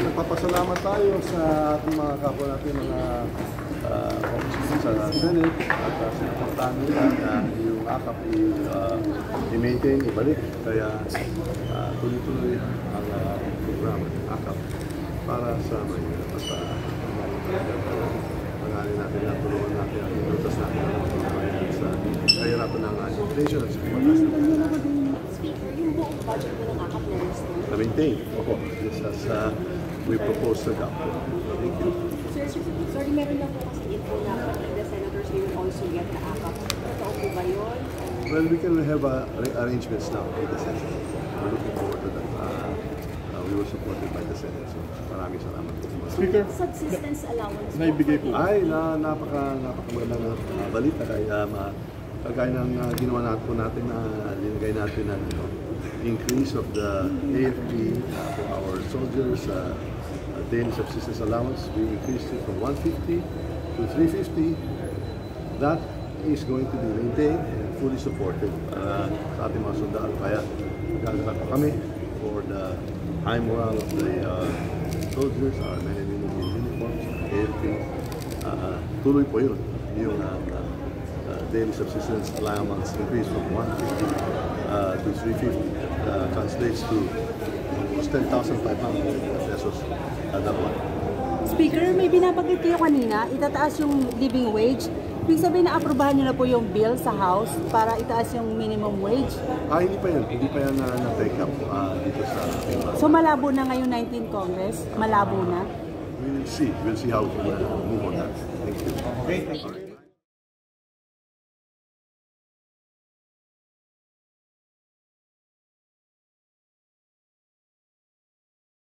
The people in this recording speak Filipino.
Nagpapasalamat tayo sa ating mga kapwa natin, mga officers sa Senate at sinaportahan nila na yung AKAP i-maintain, ibalik. Kaya tuloy-tuloy ang programa ng AKAP para sa Maynila. Basta pangalan natin na tulungan natin at inutas natin ang mga sa kahirapan ng inflation at sa kumatas natin. Speaker, yung buong budget mo ng AKAP Na-maintain. Opo. Yes, as we propose to adopt. Thank you. Sir, sorry, meron lang po kasi info na the senators will also get the AKAP. Totoo po ba yun? Well, we can have arrangements now with the Senate. We're looking forward to that. We were supported by the Senate. So, maraming salamat po. Speaker, Subsistence allowance naibigay po. Ay, napakamagandang balita. Kagaya ng ginawa natin na linagay natin ng increase of the AFP for our soldiers, daily subsistence allowance. We increased it from 150 to 350. That is going to be maintained and fully supported sa ating mga sundalo. Kaya gagawin pa kami for the high morale of the soldiers, our men and women in uniforms, AFP. Tuloy po yun. Yung daily subsistence allowance increase from 150 to 350. Translates to almost 10,500 pesos kada buwan. Speaker, may binabanggit kayo kanina, itataas yung living wage. Ibig sabihin na aprubahan nyo na po yung bill sa House para itaas yung minimum wage? Hindi pa yan. Hindi pa yan na-take up dito sa ating. So malabo na ngayon 19th Congress? Malabo na? We'll see. We'll see how to move on that. Thank you. Okay.